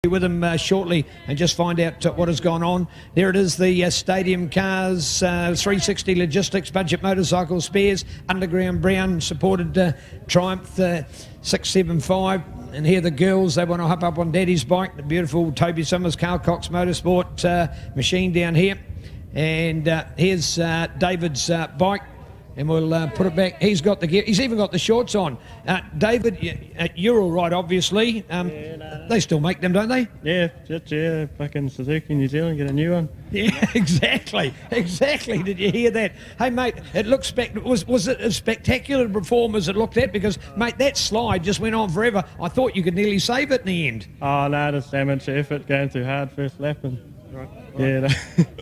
with him shortly and just find out what has gone on. There it is, the Stadium Cars 360 Logistics Budget Motorcycle Spares Underground Brown supported Triumph 675. And here the girls, they want to hop up on Daddy's bike, the beautiful Toby Simmers Carl Cox Motorsport machine down here. And here's David's bike. And we'll put it back. He's got the gear. He's even got the shorts on. David, you're all right, obviously. They still make them, don't they? Yeah, fucking Suzuki New Zealand, get a new one. Yeah, exactly. Did you hear that? Hey, mate, it looks was it as spectacular a perform as it looked at? Because, mate, that slide just went on forever. I thought you could nearly save it in the end. Oh, no, just amateur effort, going too hard first lap. And yeah, no.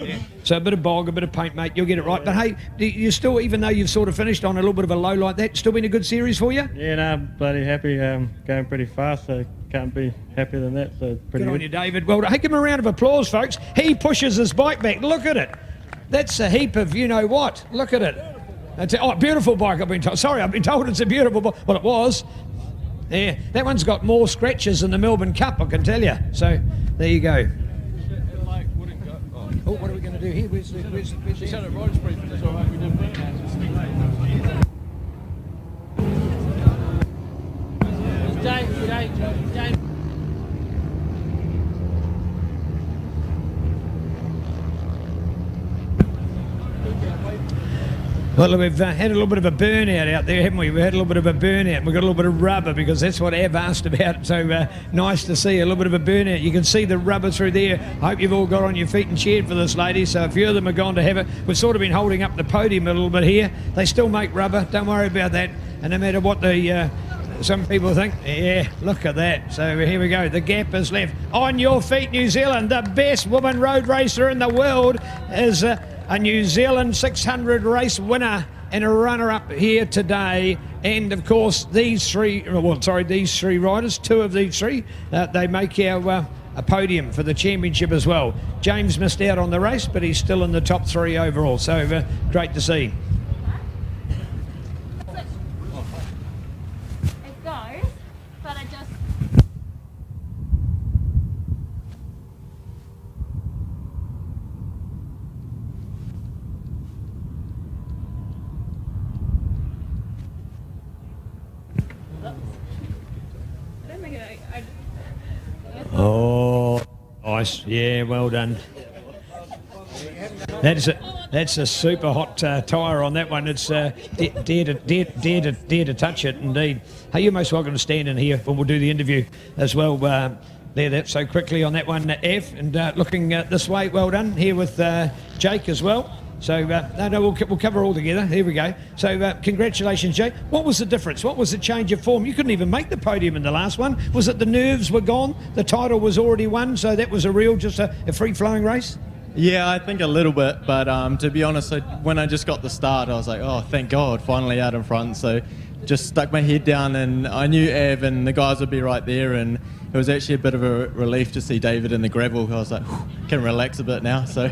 Yeah. So a bit of bog, a bit of paint, mate, you'll get it right. But hey, you still, even though you've sort of finished on a little bit of a low like that, still been a good series for you? Yeah, no, bloody happy, going pretty fast, so can't be happier than that. So pretty good on you, David. Well, hey, give him a round of applause, folks. He pushes his bike back. Look at it. That's a heap of you-know-what. Look at it. That's beautiful bike, I've been told. Sorry, I've been told it's a beautiful bike. Well, it was. Yeah, that one's got more scratches than the Melbourne Cup, I can tell you. So, there you go. Oh, what are we going to do here? Where's She said it right spree, but it's all right, we didn't burn it. Dave. Well, we've had a little bit of a burnout out there, haven't we? We've had a little bit of a burnout. We've got a little bit of rubber because that's what Av asked about. So nice to see a little bit of a burnout. You can see the rubber through there. I hope you've all got on your feet and cheered for this lady. So a few of them are gone to have it. We've sort of been holding up the podium a little bit here. They still make rubber. Don't worry about that. And no matter what the some people think, yeah, look at that. So here we go. The gap is left. On your feet, New Zealand. The best woman road racer in the world is a New Zealand 600 race winner and a runner-up here today. And of course, these three riders, two of these three, they make our a podium for the championship as well. James missed out on the race, but he's still in the top three overall. So great to see. Oh, nice. Yeah, well done. That's a super hot tyre on that one. It's dare to touch it, indeed. Hey, you're most welcome to stand in here when we'll do the interview as well. There, that so quickly on that one, F, and looking this way. Well done here with Jake as well. So, we'll cover all together. Here we go. So, congratulations, Jake. What was the difference? What was the change of form? You couldn't even make the podium in the last one. Was it the nerves were gone? The title was already won, so that was just a free-flowing race? Yeah, I think a little bit, but to be honest, when I just got the start, I was like, oh, thank God, finally out in front. So, just stuck my head down, and I knew Av and the guys would be right there, and it was actually a bit of a relief to see David in the gravel. I was like, can relax a bit now. So,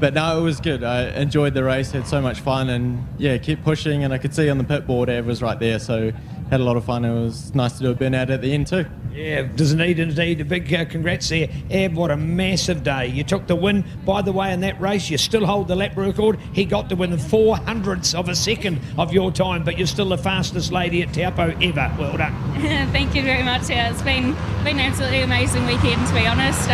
but no, it was good. I enjoyed the race, had so much fun, and yeah, kept pushing. And I could see on the pit board, Av was right there, so had a lot of fun. It was nice to do a burnout at the end too. Yeah, does indeed. A big congrats there. Ab, what a massive day. You took the win. By the way, in that race, you still hold the lap record. He got to within 400ths of a second of your time, but you're still the fastest lady at Taupo ever. Well done. Thank you very much. Yeah, it's been an absolutely amazing weekend, to be honest.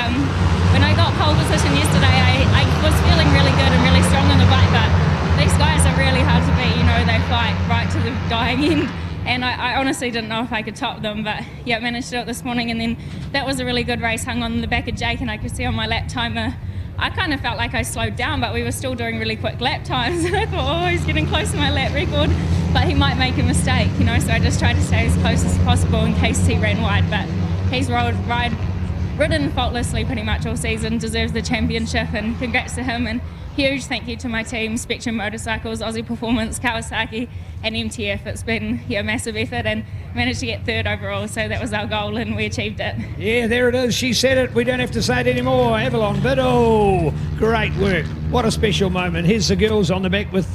When I got pole position yesterday, I was feeling really good and really strong on the bike, but these guys are really hard to beat. You know, they fight right to the dying end. And I honestly didn't know if I could top them, but yeah, I managed to do it this morning, and then that was a really good race. Hung on the back of Jake, and I could see on my lap timer, I kind of felt like I slowed down, but we were still doing really quick lap times, and I thought, oh, he's getting close to my lap record, but he might make a mistake, you know, so I just tried to stay as close as possible in case he ran wide, but he's ridden faultlessly pretty much all season, deserves the championship, and congrats to him, and huge thank you to my team, Spectrum Motorcycles, Aussie Performance, Kawasaki and MTF. It's been a massive effort, and managed to get third overall, so that was our goal and we achieved it. Yeah, there it is. She said it. We don't have to say it anymore. Avalon, but oh, great work. What a special moment. Here's the girls on the back with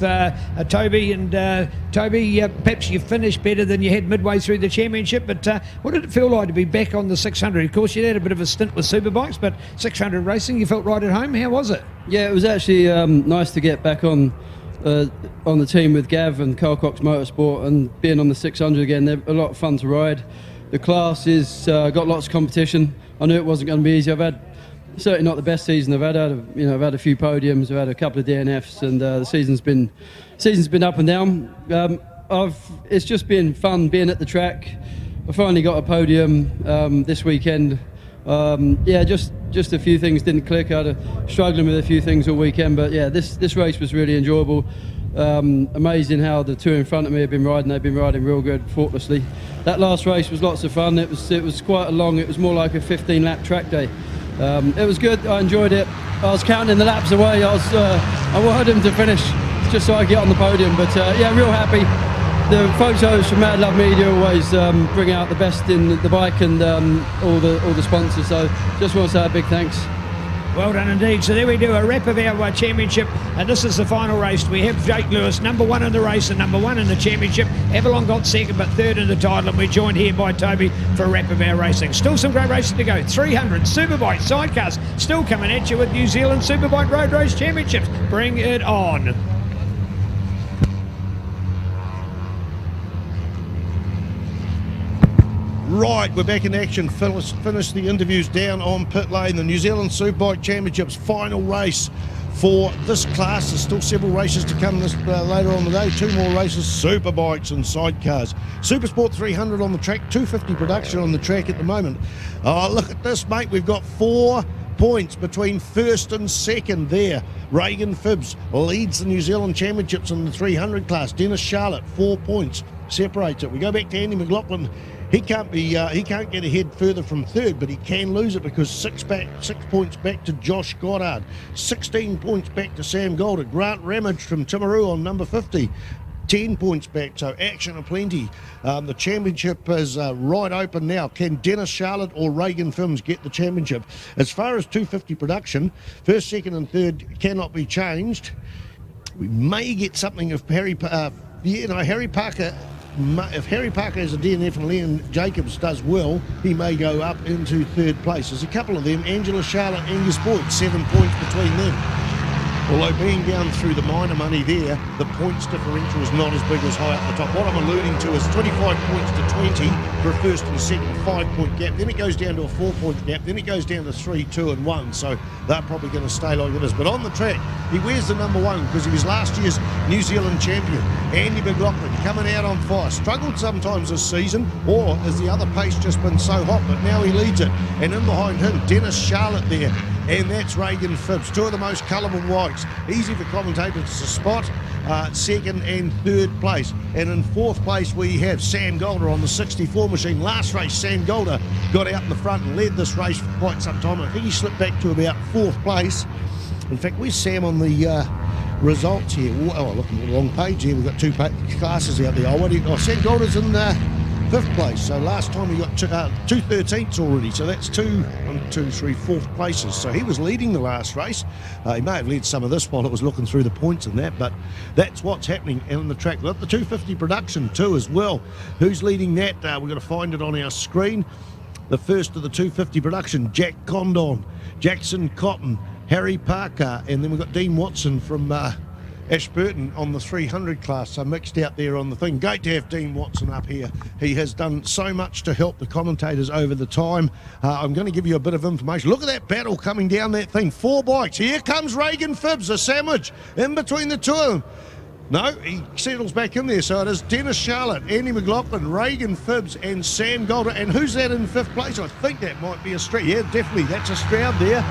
Toby. And Toby, perhaps you finished better than you had midway through the championship, but what did it feel like to be back on the 600? Of course, you had a bit of a stint with Superbikes, but 600 racing, you felt right at home. How was it? Yeah, it was actually nice to get back on the team with Gav and Carl Cox Motorsport and being on the 600 again. They're a lot of fun to ride. The class is got lots of competition. I knew it wasn't going to be easy. I've had certainly not the best season I've had. I've had a few podiums. I've had a couple of DNFs, and the season's been up and down. It's just been fun being at the track. I finally got a podium this weekend. Just a few things didn't click. I had struggling with a few things all weekend, but yeah, this race was really enjoyable. Amazing how the two in front of me have been riding. They've been riding real good, faultlessly. That last race was lots of fun. It was quite a long. It was more like a 15-lap track day. It was good. I enjoyed it. I was counting the laps away. I wanted him to finish just so I get on the podium. But real happy. The photos from Mad Love Media always bring out the best in the bike and all the sponsors. So just want to say a big thanks. Well done indeed. So there we do, a wrap of our championship, and this is the final race. We have Jake Lewis, number 1 in the race and number 1 in the championship. Avalon got second but third in the title, and we're joined here by Toby for a wrap of our racing. Still some great racing to go. 300 Superbike sidecars still coming at you with New Zealand Superbike Road Race Championships. Bring it on. Right, we're back in action. Finished the interviews down on pit lane. The New Zealand Superbike Championships final race for this class. There's still several races to come later on today. 2 more races, Superbikes and sidecars. Supersport 300 on the track, 250 production on the track at the moment. Oh, look at this, mate. We've got 4 points between first and second there. Reagan Phibbs leads the New Zealand Championships in the 300 class. Dennis Charlotte, 4 points separates it. We go back to Andy McLaughlin. He can't get ahead further from third, but he can lose it because 6 points back to Josh Goddard, 16 points back to Sam Golder. Grant Ramage from Timaru on number 50, 10 points back, so action aplenty. The championship is right open now. Can Dennis Charlotte or Reagan Phibbs get the championship? As far as 250 production, first, second and third cannot be changed. We may get something if Harry Parker, if Harry Parker has a DNF and Leon Jacobs does well, he may go up into third place. There's a couple of them, Angela Charlotte, Angus Boyd, 7 points between them. Although being down through the minor money there, the points differential is not as big as high up the top. What I'm alluding to is 25 points to 20 for a first and second, 5-point gap. Then it goes down to a 4-point gap. Then it goes down to 3, 2 and 1. So they're probably going to stay like it is. But on the track, he wears the number 1 because he was last year's New Zealand champion. Andy McLaughlin coming out on fire. Struggled sometimes this season, or has the other pace just been so hot, but now he leads it. And in behind him, Dennis Charlotte there. And that's Reagan Phibbs, 2 of the most colourful whites. Easy for commentators to spot, second and third place. And in fourth place we have Sam Golder on the 64 machine. Last race, Sam Golder got out in the front and led this race for quite some time. I think he slipped back to about 4th place. In fact, where's Sam on the results here? Oh, looking at the wrong page here. We've got 2 classes out there. Sam Golder's in 5th place. So last time we got 2 13ths already. So that's 4th places. So he was leading the last race. He may have led some of this while it was looking through the points and that, but that's what's happening on the track. We've got the 250 production too as well. Who's leading that? We're going to find it on our screen. The first of the 250 production, Jack Condon, Jackson Cotton, Harry Parker, and then we've got Dean Watson from Ashburton on the 300 class, so mixed out there on the thing. Great to have Dean Watson up here. He has done so much to help the commentators over the time. I'm going to give you a bit of information. Look at that battle coming down that thing. 4 bikes. Here comes Reagan Phibbs, a sandwich in between the 2 of them. No, he settles back in there. So it is Dennis Charlotte, Andy McLaughlin, Reagan Phibbs and Sam Golder. And who's that in 5th place? I think that might be a Stroud. Yeah, definitely. That's a Stroud there.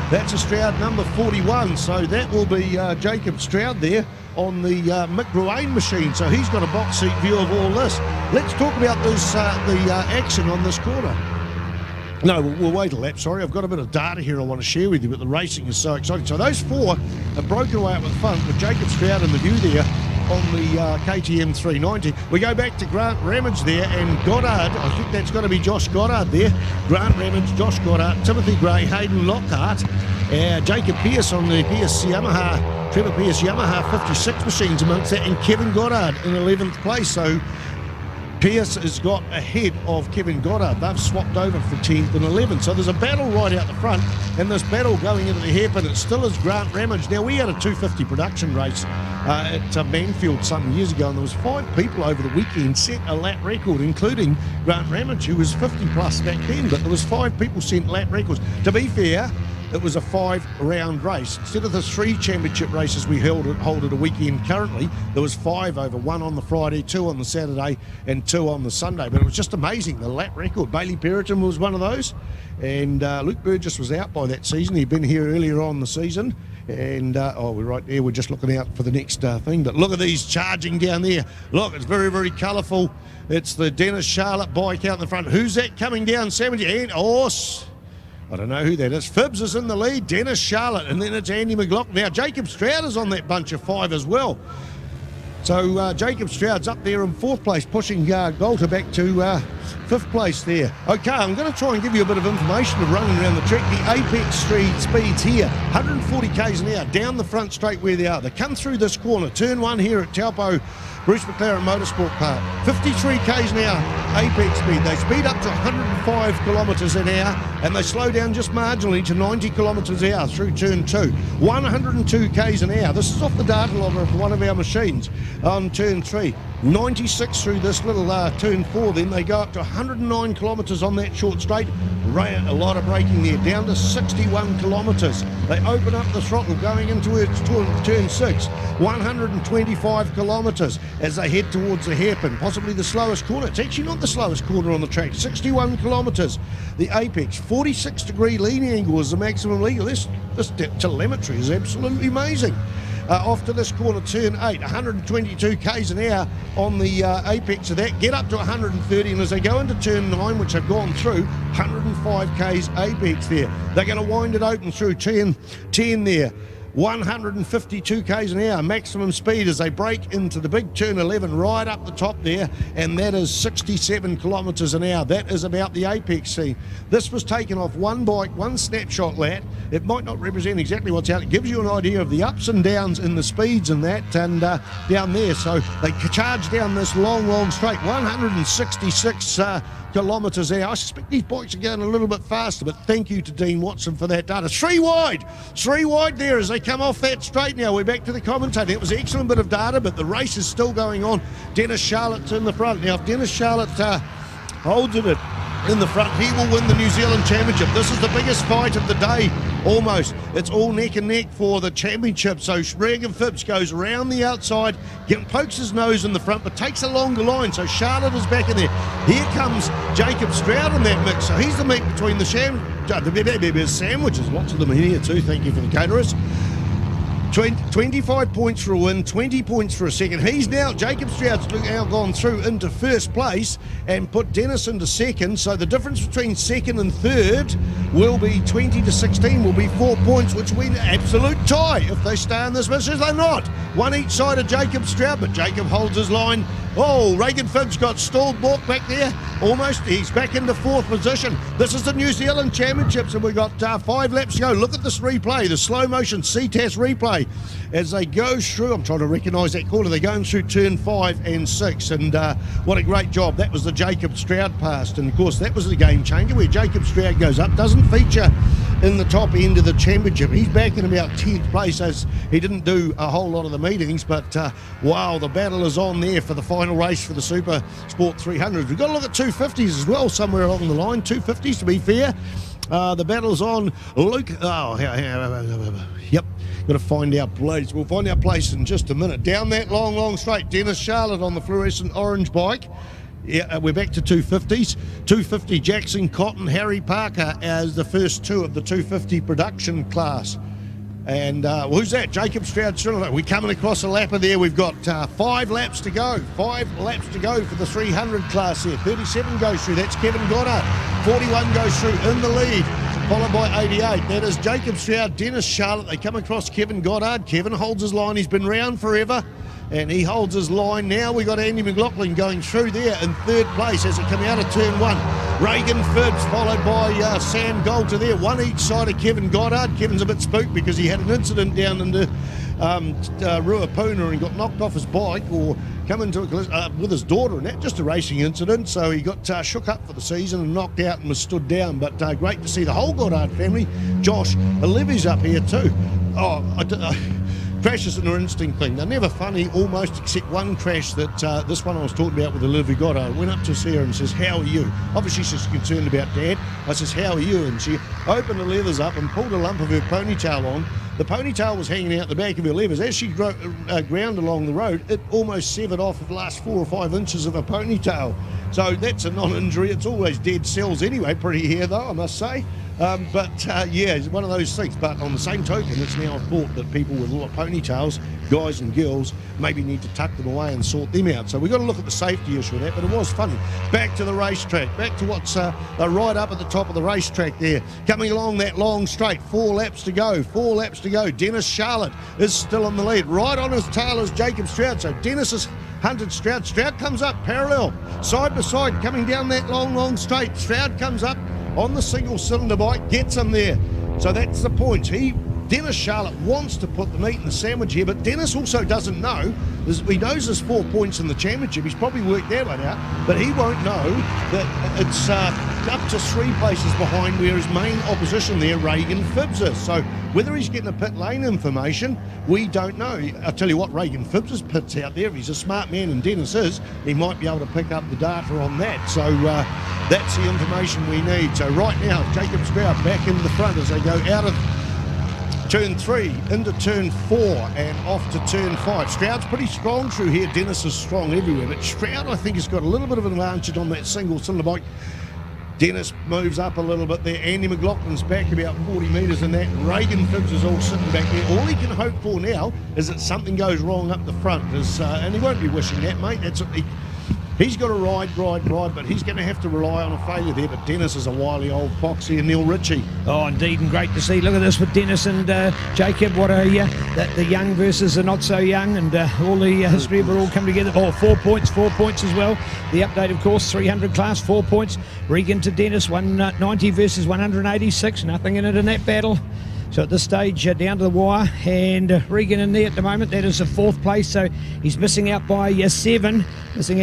That's a Stroud number 41, so that will be Jacob Stroud there on the Mick Ruane machine. So he's got a box seat view of all this. Let's talk about this, the action on this corner. No, we'll wait a lap, sorry. I've got a bit of data here I want to share with you, but the racing is so exciting. So those 4 have broken away up at the front with Jacob Stroud in the view there. on the KTM 390. We go back to Grant Ramage there, and Goddard, I think that's got to be Josh Goddard there. Grant Ramage, Josh Goddard, Timothy Gray, Hayden Lockhart, Jacob Pearce on the Pearce Yamaha, Trevor Pearce Yamaha 56 machines amongst that, and Kevin Goddard in 11th place. So Pearce has got ahead of Kevin Goddard. They've swapped over for 10th and 11th. So there's a battle right out the front, and this battle going into the hairpin, it still is Grant Ramage. Now, we had a 250 production race at Manfield some years ago, and there was 5 people over the weekend set a lap record, including Grant Ramage, who was 50 plus back then, but there was 5 people set lap records. To be fair, it was a 5-round race. Instead of the 3 championship races we hold at a weekend currently, there was 5 over, 1 on the Friday, 2 on the Saturday, and 2 on the Sunday. But it was just amazing, the lap record. Bailey Perriton was one of those, and Luke Burgess was out by that season. He'd been here earlier on in the season, and we're right there. We're just looking out for the next thing. But look at these charging down there. Look, it's very, very colourful. It's the Dennis Charlotte bike out in the front. Who's that coming down 70? And I don't know who that is. Phibbs is in the lead, Dennis Charlotte, and then it's Andy McLaughlin. Now, Jacob Stroud is on that bunch of 5 as well. So Jacob Stroud's up there in 4th place, pushing Golter back to 5th place there. Okay, I'm going to try and give you a bit of information of running around the track. The Apex speeds here, 140 k's an hour, down the front straight where they are. They come through this corner, turn 1 here at Taupo Bruce McLaren Motorsport Park, 53 k's an hour apex speed. They speed up to 105 kilometres an hour, and they slow down just marginally to 90 kilometres an hour through turn 2. 102 k's an hour. This is off the data logger of one of our machines on turn 3. 96 through this little turn 4, then they go up to 109 kilometres on that short straight. A lot of braking there, down to 61 kilometres. They open up the throttle going into turn 6, 125 kilometres as they head towards the hairpin, possibly the slowest corner. It's actually not the slowest corner on the track, 61 kilometres. The apex, 46-degree lean angle is the maximum legal. This telemetry is absolutely amazing. Off to this corner, turn 8, 122 k's an hour on the apex of that, get up to 130, and as they go into turn 9, which have gone through, 105 k's apex there. They're going to wind it open through turn 10 there. 152 k's an hour maximum speed as they break into the big turn 11 right up the top there, and that is 67 kilometres an hour. That is about the apex scene. This was taken off one bike, one snapshot lat. It might not represent exactly what's out. It gives you an idea of the ups and downs in the speeds and that, and down there. So they charge down this long straight, 166 kilometres an hour. I suspect these bikes are going a little bit faster, but thank you to Dean Watson for that data. Three wide there as they come off that straight now. We're back to the commentator. It was an excellent bit of data, but the race is still going on. Dennis Charlotte's in the front. Now, if Dennis Charlotte holds it in the front, he will win the New Zealand Championship. This is the biggest fight of the day, almost. It's all neck and neck for the championship. So Regan Phibbs goes around the outside, pokes his nose in the front, but takes a longer line. So Charlotte is back in there. Here comes Jacob Stroud in that mix. So he's the meat between the sandwiches. Lots of them in here too. Thank you for the caterers. 25 points for a win, 20 points for a second. Jacob Stroud's now gone through into first place and put Dennis into second. So the difference between second and third will be 20 to 16, will be 4 points, which will be an absolute tie if they stay in this mission. They're not. One each side of Jacob Stroud, but Jacob holds his line. Oh, Regan Phibbs got stalled back there. Almost. He's back into 4th position. This is the New Zealand Championships, and we've got 5 laps to go. Look at this replay, the slow motion Ctas replay. As they go through, I'm trying to recognise that corner, they're going through turn 5 and 6, and what a great job. That was the Jacob Stroud pass, and of course that was the game changer where Jacob Stroud goes up, doesn't feature in the top end of the championship. He's back in about 10th place as he didn't do a whole lot of the meetings, but wow, the battle is on there for the final race for the Super Sport 300. We've got to look at 250s as well somewhere along the line, 250s to be fair. The battle's on. Luke, yep, got to find our place. We'll find our place in just a minute. Down that long straight, Dennis Charlotte on the fluorescent orange bike. Yeah, we're back to 250s. 250 Jackson Cotton, Harry Parker as the first 2 of the 250 production class. And who's that? Jacob Stroud. We're coming across a lapper there. We've got 5 laps to go. 5 laps to go for the 300 class here. 37 goes through. That's Kevin Goddard. 41 goes through in the lead, followed by 88. That is Jacob Stroud, Dennis Charlotte. They come across Kevin Goddard. Kevin holds his line. He's been round forever. and he holds his line now. We got Andy McLaughlin going through there in third place as it come out of turn one. Reagan Phibbs followed by Sam Goulter there, one each side of Kevin Goddard. Kevin's a bit spooked because he had an incident down into Ruapuna and got knocked off his bike or come into a collision with his daughter, and that just a racing incident, so he got shook up for the season and knocked out and was stood down. But great to see the whole Goddard family. Josh Levy's up here too. Crashes are an interesting thing. They're never funny, almost, except one crash that this one I was talking about with Olivia Goddard. I went up to see her and says, "How are you?" Obviously she's concerned about Dad. I says, "How are you?" And she opened the leathers up and pulled a lump of her ponytail on. The ponytail was hanging out the back of her levers. As she ground along the road, it almost severed off the last 4 or 5 inches of her ponytail. So that's a non-injury. It's always dead cells anyway. Pretty hair though, I must say. Yeah, it's one of those things. But on the same token, it's now thought that people with little ponytails, guys and girls, maybe need to tuck them away and sort them out. So we've got to look at the safety issue of that, but it was funny. Back to the racetrack, back to what's right up at the top of the racetrack there. Coming along that long straight, 4 laps to go, 4 laps to go. Dennis Charlotte is still in the lead. Right on his tail is Jacob Stroud. So Dennis has hunted Stroud. Stroud comes up parallel, side by side, coming down that long straight. Stroud comes up on the single cylinder bike, gets him there. So that's the point. Dennis Charlotte wants to put the meat in the sandwich here, but Dennis also doesn't know. He knows there's 4 points in the championship. He's probably worked that one out, but he won't know that it's up to 3 places behind where his main opposition there, Reagan Phibbs, is. So whether he's getting a pit lane information, we don't know. I'll tell you what, Reagan Phibbs' pit's out there. If he's a smart man, and Dennis is, he might be able to pick up the data on that. So that's the information we need. So right now, Jacob Stroud back in the front as they go out of turn 3 into turn 4 and off to turn 5. Stroud's pretty strong through here. Dennis is strong everywhere, but Stroud, I think, has got a little bit of an advantage on that single cylinder bike. Dennis moves up a little bit there. Andy McLaughlin's back about 40 metres in that. Reagan Phibbs is all sitting back there. All he can hope for now is that something goes wrong up the front. And he won't be wishing that, mate. He's got to ride, but he's going to have to rely on a failure there. But Dennis is a wily old foxy, and Neil Ritchie. Oh, indeed, and great to see. Look at this with Dennis and Jacob. What the young versus the not so young, and all the history of it all come together. Oh, 4 points as well. The update, of course, 300 class, 4 points. Regan to Dennis, 190 versus 186. Nothing in it in that battle. So at this stage, down to the wire, and Regan in there at the moment. That is the 4th place, so he's missing out by 7. So,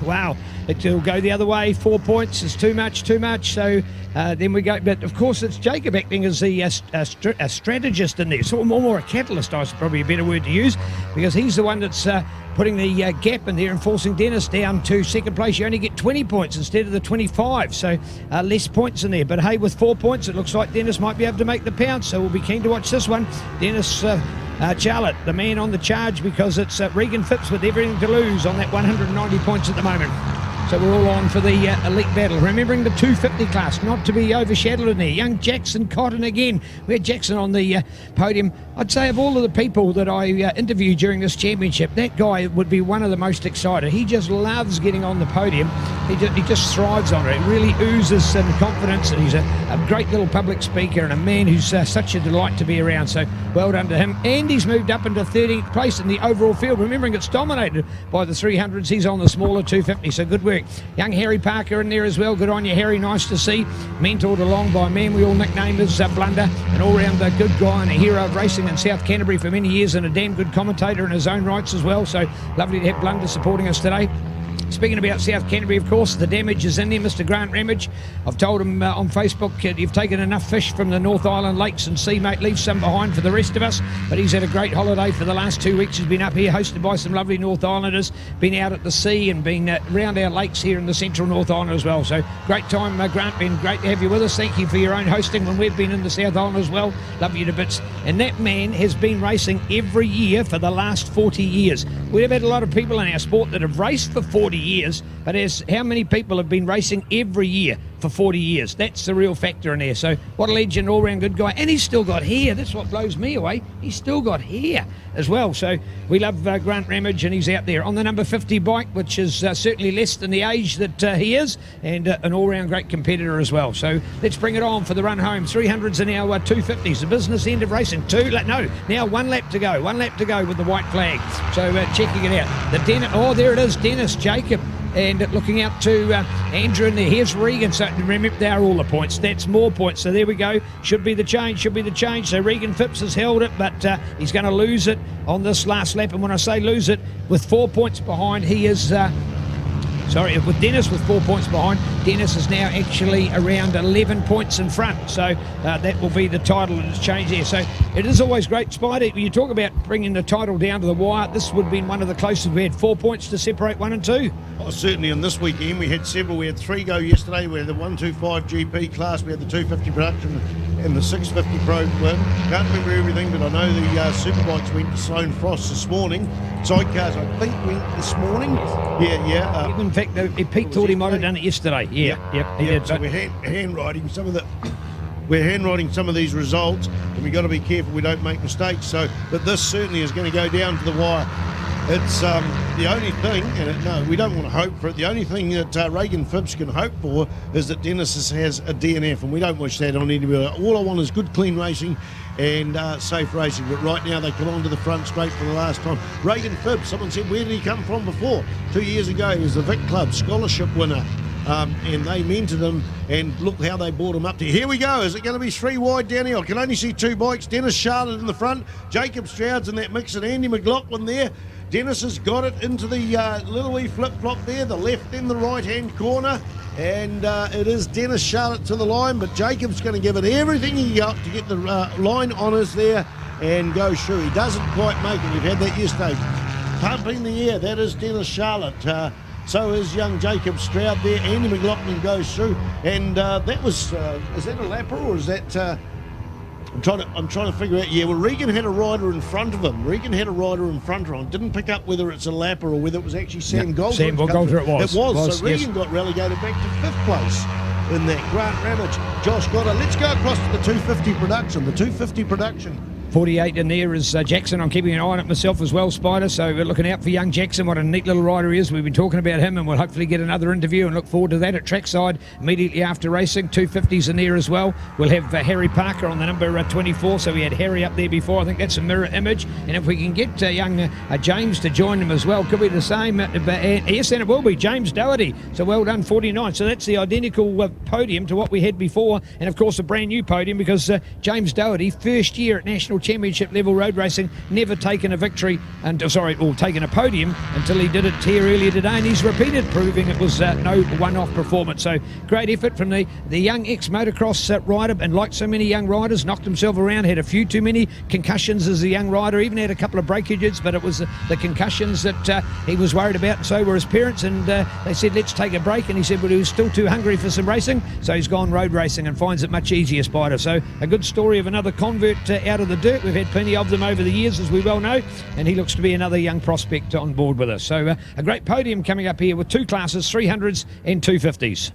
wow, it'll go the other way. 4 points is too much. So then we go, but of course it's Jacob acting as the a strategist in there. So more a catalyst, I suppose, probably a better word to use, because he's the one that's putting the gap in there and forcing Dennis down to 2nd place. You only get 20 points instead of the 25, so less points in there. But hey, with 4 points, it looks like Dennis might be able to make the pound, so we'll be keen to watch this one. Dennis Charlotte, the man on the charge, because it's Regan Phibbs with everything to lose on that 190 points at the moment. So we're all on for the elite battle. Remembering the 250 class, not to be overshadowed in there. Young Jackson Cotton again. We had Jackson on the podium. I'd say of all of the people that I interviewed during this championship, that guy would be one of the most excited. He just loves getting on the podium. He just thrives on it. It really oozes some confidence, and he's a great little public speaker and a man who's such a delight to be around. So well done to him. And he's moved up into 13th place in the overall field. Remembering it's dominated by the 300s. He's on the smaller 250, so good work. Young Harry Parker in there as well. Good on you, Harry. Nice to see. Mentored along by a man we all nicknamed as Blunder, an all-round good guy and a hero of racing in South Canterbury for many years, and a damn good commentator in his own rights as well. So lovely to have Blunder supporting us today. Speaking about South Canterbury, of course, the damage is in there. Mr. Grant Ramage, I've told him on Facebook, you've taken enough fish from the North Island lakes and sea, mate. Leave some behind for the rest of us. But he's had a great holiday for the last 2 weeks. He's been up here, hosted by some lovely North Islanders, been out at the sea and been around our lakes here in the central North Island as well. So great time, Grant. Been great to have you with us. Thank you for your own hosting when we've been in the South Island as well. Love you to bits. And that man has been racing every year for the last 40 years. We've had a lot of people in our sport that have raced for 40 years, but how many people have been racing every year for 40 years. That's the real factor in there. So what a legend, all-round good guy. And he's still got hair. That's what blows me away. He's still got hair as well. So we love Grant Ramage, and he's out there on the number 50 bike, which is certainly less than the age that he is, and an all-round great competitor as well. So let's bring it on for the run home. 300s and now 250s. The business end of racing. Now 1 lap to go. 1 lap to go with the white flag. So checking it out. There it is, Dennis Jacob. And looking out to Andrew in there. Here's Regan. So remember, there are all the points. That's more points. So there we go. Should be the change. So Regan Phipps has held it, but he's going to lose it on this last lap. And when I say lose it, with 4 points behind, he is... with Dennis with 4 points behind, Dennis is now actually around 11 points in front. So that will be the title that has changed there. So it is always great, Spider. When you talk about bringing the title down to the wire, this would have been one of the closest. We had 4 points to separate 1 and 2. Oh, certainly in this weekend we had several. We had 3 go yesterday. We had the 125 GP class, we had the 250 production and the 650 Pro win. Can't remember everything, but I know the Superbikes went to Sloane Frost this morning. Sidecars, I think, went this morning. Yeah. In fact, Pete thought he might have done it yesterday. He did. So we're handwriting some of these results, and we've got to be careful we don't make mistakes. So, but this certainly is going to go down to the wire. It's the only thing, and we don't want to hope for it. The only thing that Regan Phipps can hope for is that Dennis has a DNF, and we don't wish that on anybody. All I want is good, clean racing and safe racing. But right now they come on to the front straight for the last time. Regan Phipps, someone said, where did he come from before? 2 years ago, he was the Vic Club scholarship winner. And they mentored him, and look how they brought him up to here. We go. Is it going to be 3 wide down here? I can only see 2 bikes. Dennis Charlotte in the front, Jacob Stroud's in that mix, and Andy McLaughlin there. Dennis has got it into the little wee flip-flop there, the left and the right-hand corner, and it is Dennis Charlotte to the line, but Jacob's going to give it everything he got to get the line honours there and go through. He doesn't quite make it. We've had that yesterday. Pumping the air, that is Dennis Charlotte. So is young Jacob Stroud there. Andy McLaughlin goes through, and that was is that a lapper or is that? I'm trying to figure out. Yeah, well, Regan had a rider in front of him. Didn't pick up whether it's a lapper or whether it was actually Sam Goldner. Sam Goldner it was. It was. So Regan got relegated back to 5th place in that. Grant Ramage, Josh Goddard. Let's go across to the 250 production. The 250 production. 48 in there is Jackson. I'm keeping an eye on it myself as well, Spider, so we're looking out for young Jackson. What a neat little rider he is. We've been talking about him, and we'll hopefully get another interview and look forward to that at trackside immediately after racing. 250s in there as well. We'll have Harry Parker on the number 24, so we had Harry up there before. I think that's a mirror image, and if we can get young James to join him as well, could be the same. Yes, and it will be James Doherty. So well done, 49. So that's the identical podium to what we had before, and of course a brand new podium because James Doherty, first year at National Championship level road racing, never taken a victory or taken a podium until he did it here earlier today, and he's repeated, proving it was no one-off performance. So great effort from the young ex-motocross rider, and like so many young riders, knocked himself around, had a few too many concussions as a young rider, even had a couple of breakages, but it was the concussions that he was worried about, and so were his parents, and they said let's take a break, and he said well, he was still too hungry for some racing, so he's gone road racing and finds it much easier, Spider. So a good story of another convert out of the dirt. We've had plenty of them over the years, as we well know, and he looks to be another young prospect on board with us. So a great podium coming up here with 2 classes, 300s and 250s.